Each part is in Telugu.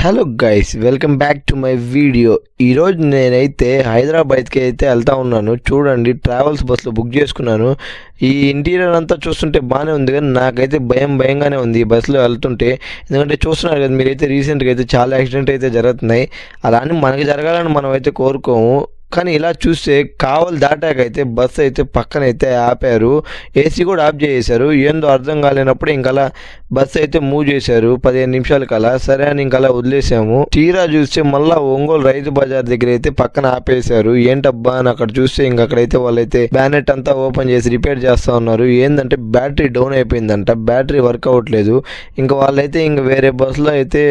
Hello guys, welcome back to my video. ఈరోజు నేనైతే హైదరాబాద్కి అయితే వెళ్తా ఉన్నాను. చూడండి, ట్రావెల్స్ బస్సులో బుక్ చేసుకున్నాను. ఈ ఇంటీరియర్ అంతా చూస్తుంటే బాగానే ఉంది, కానీ నాకైతే భయంగానే ఉంది ఈ బస్సులో వెళ్తుంటే. ఎందుకంటే చూస్తున్నారు కదా మీరైతే, రీసెంట్గా అయితే చాలా యాక్సిడెంట్ అయితే జరుగుతున్నాయి. అలా అని మనకి జరగాలని మనం అయితే కోరుకోము, కానీ ఇలా చూస్తే కావలి దాటాకైతే బస్సు అయితే పక్కనైతే ఆపారు. ఏసీ కూడా ఆఫ్ చేసేశారు. ఏందో అర్థం కాలేనప్పుడు ఇంకలా బస్సు అయితే మూవ్ చేశారు 15 నిమిషాల కలా. సరే అని ఇంకలా వదిలేసాము. తీరా చూస్తే మళ్ళీ ఒంగోలు రైతు బజార్ దగ్గర అయితే పక్కన ఆపేశారు. ఏంటబ్బా అని అక్కడ చూస్తే ఇంకక్కడైతే వాళ్ళైతే బ్యానెట్ అంతా ఓపెన్ చేసి రిపేర్ చేస్తూ ఉన్నారు. ఏంటంటే బ్యాటరీ డౌన్ అయిపోయిందంట, బ్యాటరీ వర్క్ అవ్వట్లేదు. ఇంకా వాళ్ళైతే ఇంక వేరే బస్సులో అయితే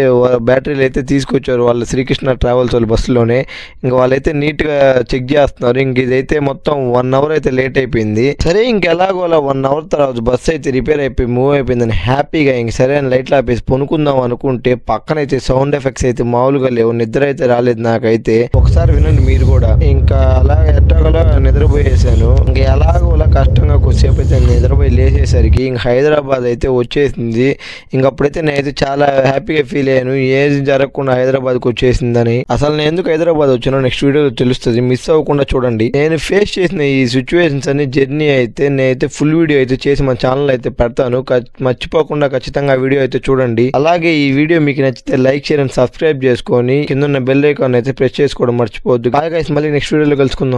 బ్యాటరీలు అయితే తీసుకొచ్చారు, వాళ్ళ శ్రీకృష్ణ ట్రావెల్స్ వాళ్ళ బస్సులోనే. ఇంకా వాళ్ళైతే నీట్గా చెక్ చేస్తున్నారు. ఇంక ఇదైతే మొత్తం 1 అవర్ అయితే లేట్ అయిపోయింది. సరే ఇంకెలాగో అలా 1 అవర్ తర్వాత బస్సు అయితే రిపేర్ అయిపోయి మూవ్ అయిపోయిందని హ్యాపీగా ఇంక సరే అని లైట్లు ఆపేసి పొనుకుందాం అనుకుంటే పక్కనైతే సౌండ్ ఎఫెక్ట్స్ అయితే మామూలుగా లేవు. నిద్ర అయితే రాలేదు నాకైతే. ఒకసారి వినండి మీరు కూడా. ఇంకా అలా ఎట్టగలా నిద్రపోయేసాను. ఇంక ఎలాగో అలా కష్టంగా కొద్దిసేపు అయితే నిద్రపోయి లేచేసరికి ఇంక హైదరాబాద్ అయితే వచ్చేసింది. ఇంకప్పుడైతే నేనైతే చాలా హ్యాపీగా ఫీల్ అయ్యాను, ఏది జరగకుండా హైదరాబాద్కి వచ్చేసిందని. అసలు నేను ఎందుకు హైదరాబాద్ వచ్చానో నెక్స్ట్ వీడియోలో తెలుస్తుంది, మిస్ అవ్వకుండా చూడండి. నేను ఫేస్ చేసిన ఈ సిచ్యువేషన్స్ అన్ని జర్నీ అయితే నేనైతే ఫుల్ వీడియో అయితే చేసి మన ఛానల్ అయితే పెడతాను. మర్చిపోకుండా ఖచ్చితంగా వీడియో అయితే చూడండి. అలాగే ఈ వీడియో మీకు నచ్చితే లైక్, షేర్ అండ్ సబ్స్క్రైబ్ చేసుకొని కింద ఉన్న బెల్ ఐకాన్ అయితే ప్రెస్ చేసుకోవడం మర్చిపోవద్దు. గైస్, మళ్ళీ నెక్స్ట్ వీడియోలో కలుసుకుందాం.